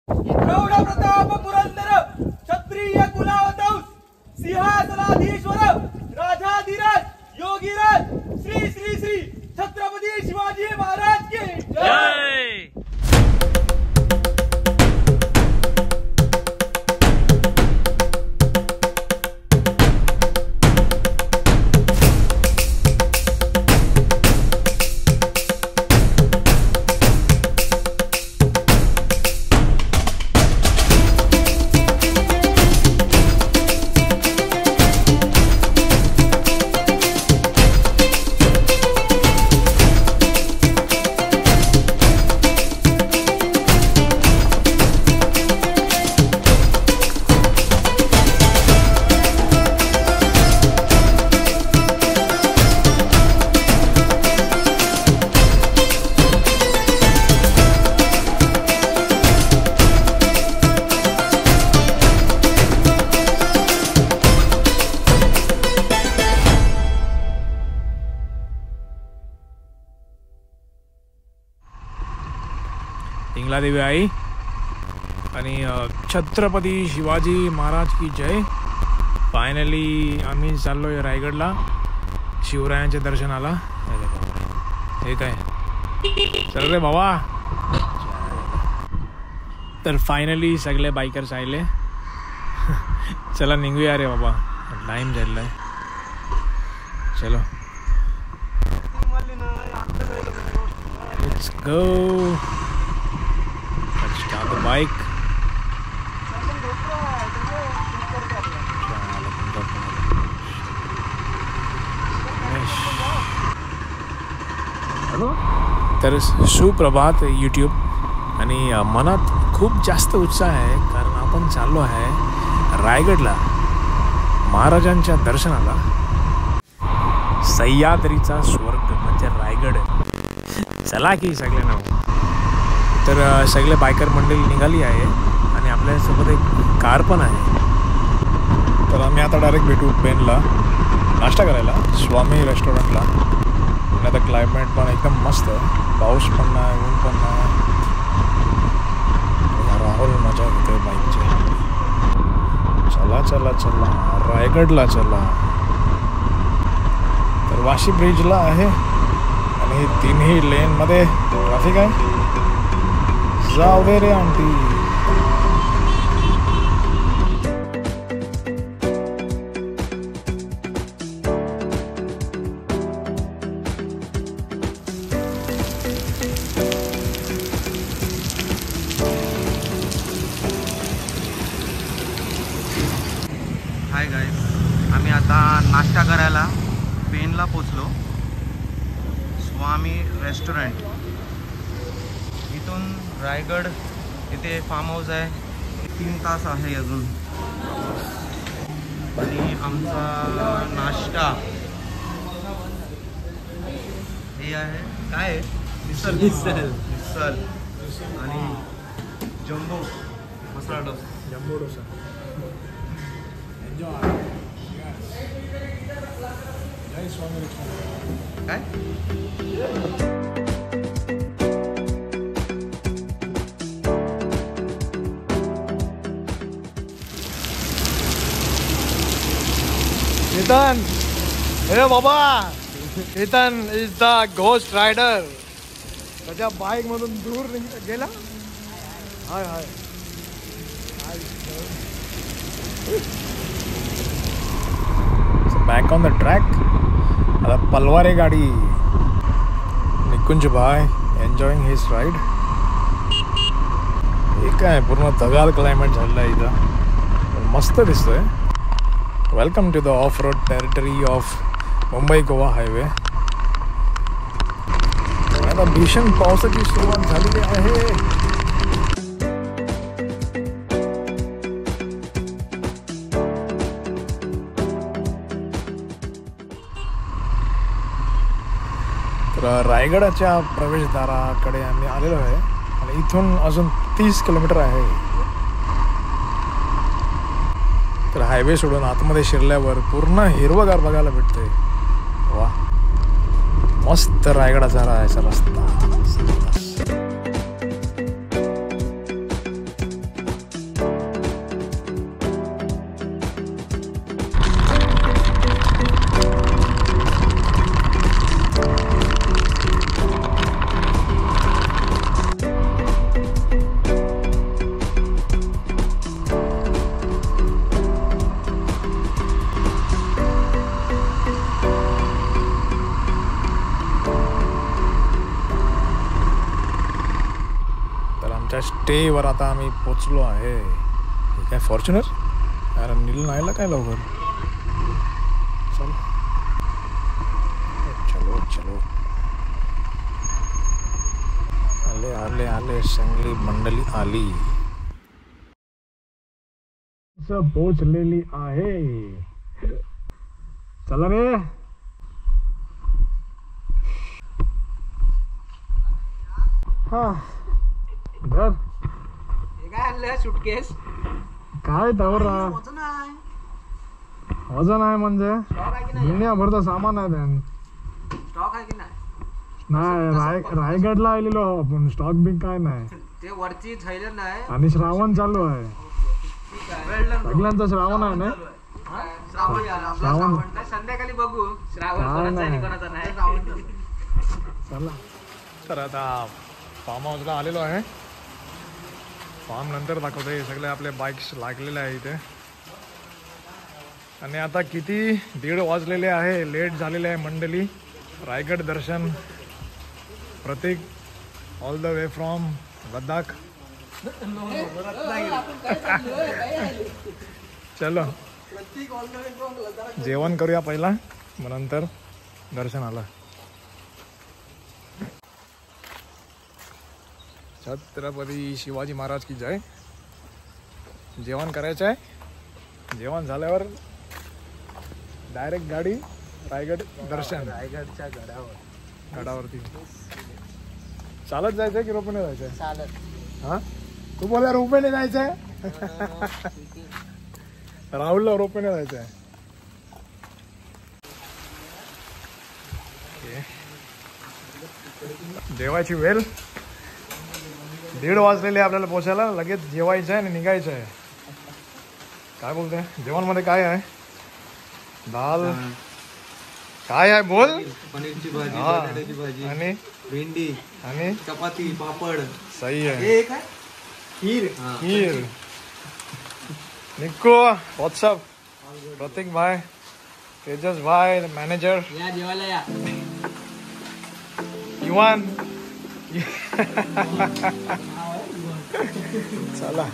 प्रौढ प्रताप पुरंदर क्षत्रिय कुलावतंस सिंहासनाधीश्वर राजाधिराज योगीराज श्री श्री श्री छत्रपती शिवाजी महाराज की जय। देवी आई आणि छत्रपती शिवाजी महाराज की जय। फायनली आम्ही चाललोय रायगडला शिवरायांच्या दर्शनाला। हे काय चल रे बाबा। तर फायनली सगळे बायकर्स आले। चला निघूया रे बाबा, टाइम झालाय। चलो let's go. Start the bike. तर सुप्रभात यूट्यूब। आणि मनात खूप जास्त उत्साह आहे कारण आपण चाललो आहे रायगडला महाराजांच्या दर्शनाला। सह्याद्रीचा स्वर्ग म्हणजे रायगड। चला की सगळ्यांना। तर सगळे बायकर मंडळी निघाली आहे आणि आपल्यासोबत एक कार पण आहे। तर आम्ही आता डायरेक्ट भेटू पेनला नाश्ता करायला स्वामी रेस्टॉरंटला। आणि आता क्लायमेट पण एकदम मस्त, पाऊस पण नाही, ऊन पण नाही। राहुल मजा घेतोय बाईकची। चला चला चला रायगडला चला। तर वाशी ब्रिजला आहे आणि तिन्ही लेनमध्ये ट्रॅफिक आहे। जाओ दे रे आंटी। हाय गाइस, आम्ही आता नाश्ता करायला पेनला पोचलो। स्वामी रेस्टॉरंट इथून रायगड इथे फार्म हाऊस आहे, 3 तास आहे अजून। आणि आमचा नाश्ता हे आहे काय आहे, मिसल मिसल आणि jumbo masala dosa. Jumbo dosa enjoy. जय स्वामी काय Ethan, hey बाबा, Ethan is the ghost rider. त्याच्या बाईक मधून दूर गेला। हाय हाय बॅक ऑन द ट्रॅक। आता पलवारे गाडी। निकुंज भाई एन्जॉयिंग हिज राईड। हे काय पूर्ण ढगाळ क्लायमेट झालेलं आहे इथं, मस्त दिसतोय। Welcome to the off road territory of Mumbai Goa highway. आता भीषण पावसाची सुरुवात झालेली आहे। तर रायगडाच्या प्रवेशद्वाराकडे आम्ही आलेलो आहे आणि इथून अजून 30 किलोमीटर आहे। तर हायवे सोडून आतमध्ये शिरल्यावर पूर्ण हिरवगार बघायला भेटतंय। वा मस्त रायगडाचा राहायचा रस्ता। आमच्या स्टेवर आता आम्ही पोचलो आहे. हे काय फॉर्च्युनर? अरे नील नाहीला काय लवकर. चल चलो चलो. आले आले आले सगळी मंडळी आली. पोचलेली आहे. चला रे. हा घर काय आणलं सुटकेस? काय दौरा वजन आहे म्हणजे दुनियाभरचं सामान आहे त्यान. स्टॉक आहे की नाही? नाही रायगडला आलेलो आपण. स्टॉक बिक काय नाही. ते वरती थैलं नाही. आणि श्रावण चालू आहे. सगळ्यांचा श्रावण आहे ना. श्रावण आला. आपला श्रावण. श्रावण नाही, संध्याकाळी बघू श्रावण काय कोणाचा आहे नाही. कोणाचा नाही. चला. तर आता फार्म हाऊसला आलेलो आहे. फार्म नंतर दाखवते. सगळे आपले बाईक्स लागलेले आहे इथे. आणि आता किती 1:30 वाजलेले आहे. लेट झालेले आहे मंडळी. Raigad Darshan Pratik all the way from Ladakh. चलो जेवण करूया पहिला, मग नंतर दर्शनाला. छत्रपती शिवाजी महाराज की जय. जेवण करायचं आहे. जेवण झाल्यावर डायरेक्ट गाडी रायगड दर्शन. रायगडच्या गडावरती चालत जायचंय की रोपणे जायचंय? चालत. हा तू बोला रोपणे जायचंय. राहुलला रोपणे जायचंय. जेवायची वेळ. 1:30 वाजलेले आपल्याला पोचायला. लगेच जेवायचं आहे आणि निघायचं आहे. काय बोलते? जेवणमध्ये काय आहे? दाल काय आहे बोल? पनीरची भाजी, हा. बटाट्याची भाजी आणि भेंडी आणि चपाती पापड. सही आहे. हे काय खीर. खीर. निक्को व्हॉट्सअप. प्रतीक भाई, तेजस भाई मॅनेजर, या जेवायला या. इवान. चला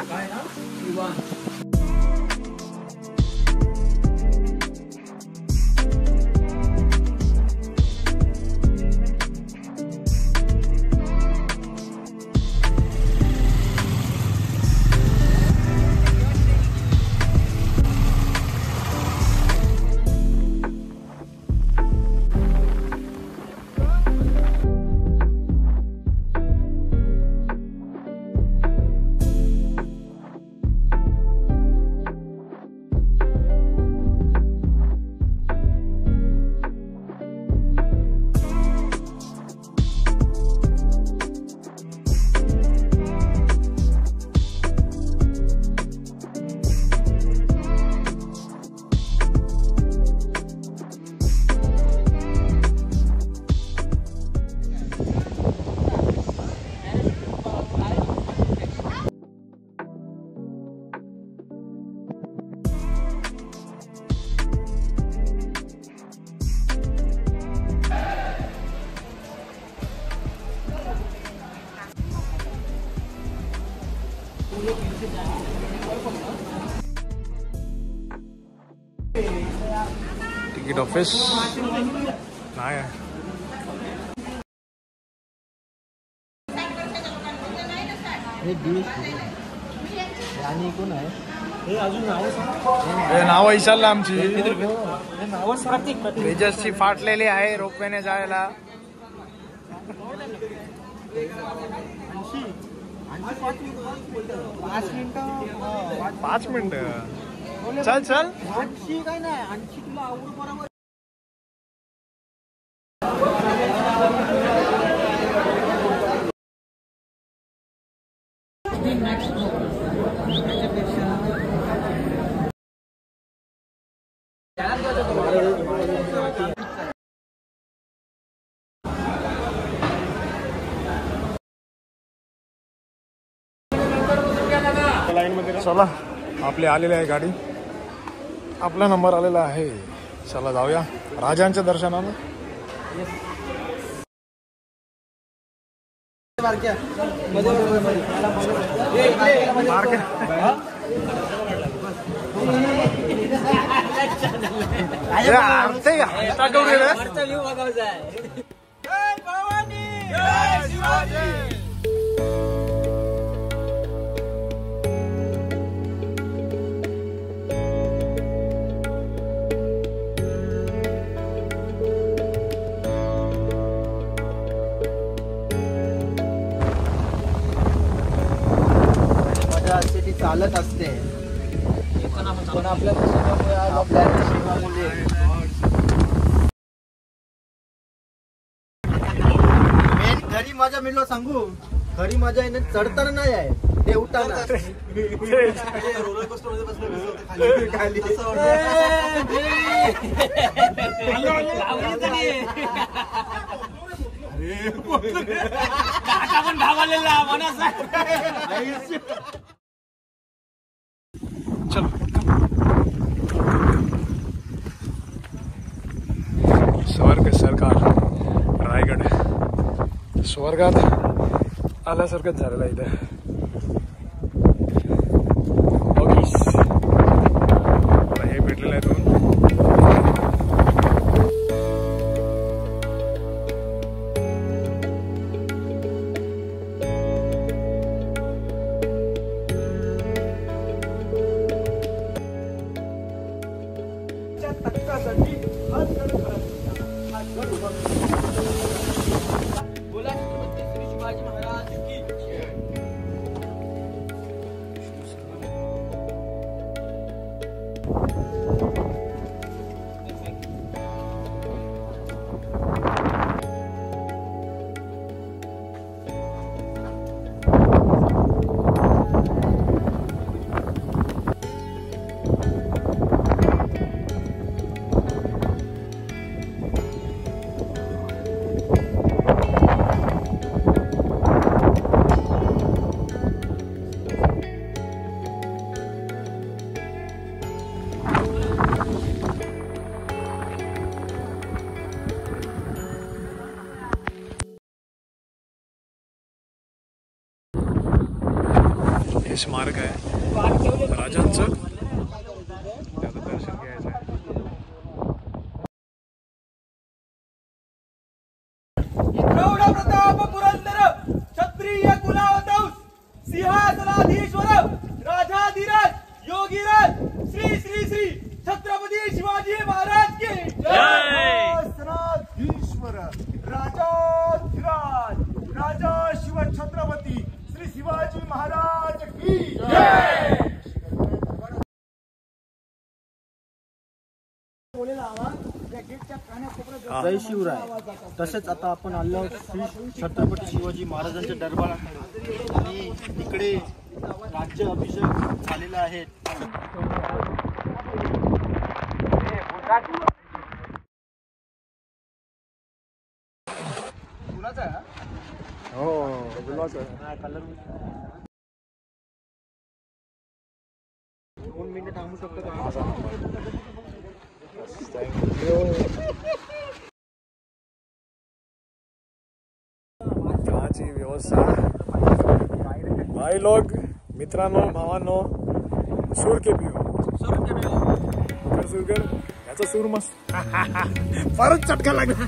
तिकीट ऑफिस नाही आहे. हे नाव विचारलं आमची. तेजसची फाटलेली आहे रोपवेने जायला. 5 मिनिटं. चल चल. काय नाही आणखी तुला आवडू बरोबर. चला आपली आलेली आहे गाडी. आपला नंबर आलेला आहे. चला जाऊया राजांच्या दर्शनाला. मजा असते ती चालत असते पण आपल्या नशिबामुळे आज आपल्या नशिबामुळे मेन खरी मजा मिळलो सांगू खरी मजा आहे ना चढताना नाही आहे ते उठाना रोलर कोस्टर मध्ये बसलं खाली पण भावालेला मनाचा चल स्वर्ग सरकार रायगड स्वर्गात आल्यासारखंच झालेलं आहे इथं बघीस हे भेटलेलं आहे दोन बोला छत्रपती श्री शिवाजी महाराज की हे स्मारक आहे राजांचं त्याचं दर्शन घ्यायचं आहे प्रौढ प्रताप पुरंदर क्षत्रिय कुलावतंस सिंहासनाधीश्वर राजाधिराज योगीराज श्री श्री श्री छत्रपती शिवाजी महाराज की सिंहासनाधीश्वर राजाधिराज राजा शिव छत्रपती श्री शिवाजी महाराज की जय शिवराय. तसेच आता आपण आलो आहोत श्री छत्रपती शिवाजी महाराजांच्या दरबारात आणि इकडे राज्य अभिषेक झालेला आहे. हो गुलाबचं 2 मिनिटं थांबू शकतो का? चहाची व्यवस्था भाई लोग मित्रांनो भावांनो सूर के पिओ सुरकर याचा सूर मस्त परत चटका लागला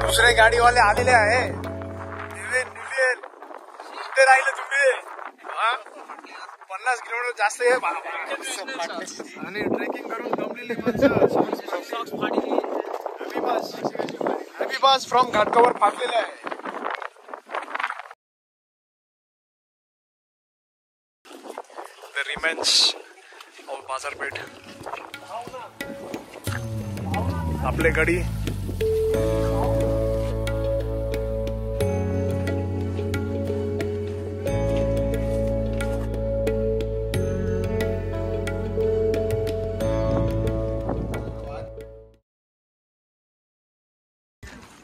दुसरे गाडीवाले आलेले आहे कुठे राहिले तुम्ही 50 किलोमीटर जास्त आहे आणि ट्रेकिंग करून दमलेले बस फ्रॉम घाटकोपर फाटलेले आहे. द रिमेन्स ऑफ बाजारपेठ आपले गडी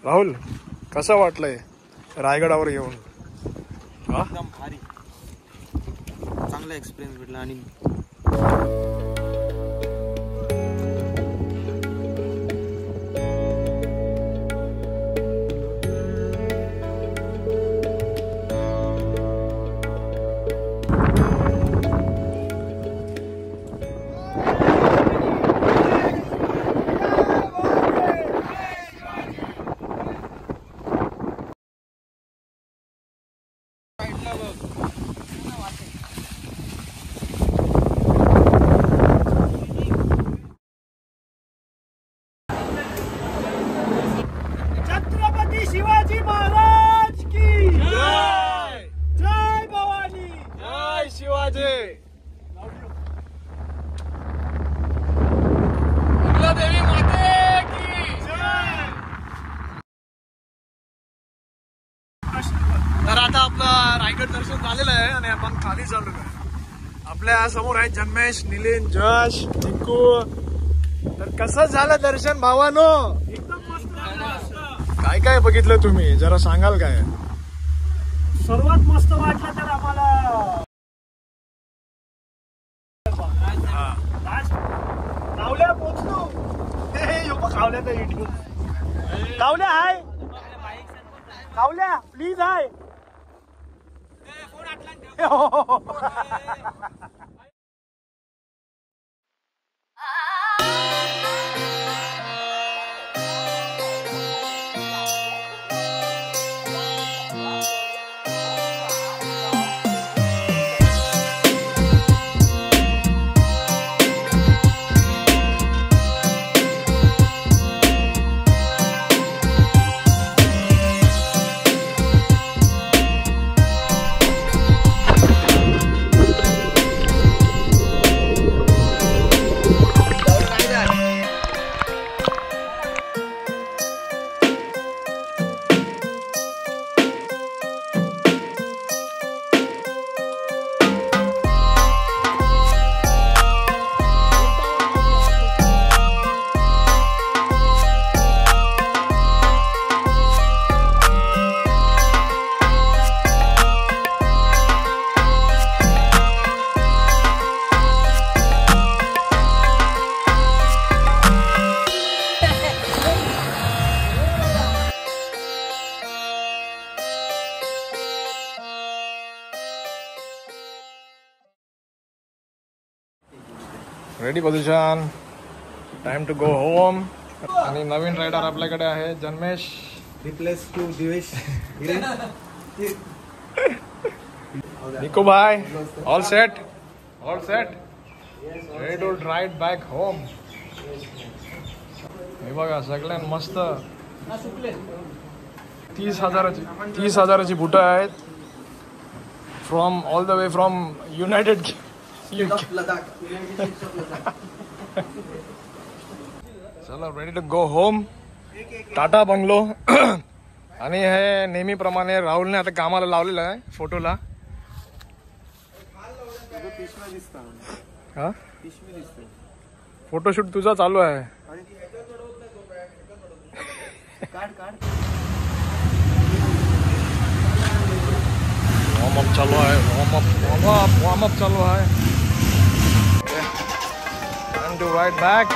राहुल कसं वाटलंय रायगडावर येऊन? एकदम भारी. चांगला एक्सपिरियन्स भेटला. आणि छत्रपती शिवाजी महाराज की जय. जय भवानी. जय शिवाजी. देवी माते की जय. तर आता आपलं रायगड दर्शन झालेलं आहे आणि आपण खाली चाललो आहे. आपल्या समोर आहे जन्मेश, निलेन, जश, टिंकू. तर कसं झालं दर्शन भावानो? एकदम मस्त. काय काय बघितलं तुम्ही, जरा सांगाल काय? सर्वात मस्त वाटलं तर आम्हाला कावल्या पोचलो. कावल्या तर इटू कावल्या हाय. कावल्या please hi. Ready position. Time to go home. आणि नवीन रायडर आपल्याकडे आहे जन्मेश. Replace to Divesh. निको भाई all set. All set. Ready to ride back home. हे बघा सगळ्यात मस्त 30,000ची बुटं आहेत. From all the way from United. चला ready to go home. Tata bungalow. आणि हे नेहमीप्रमाणे राहुलने आता कामाला लावलेलं आहे फोटोला. हा फोटोशूट तुझा चालू आहे. वॉर्मअप चालू आहे. वॉर्मअप चालू आहे. Time to ride back.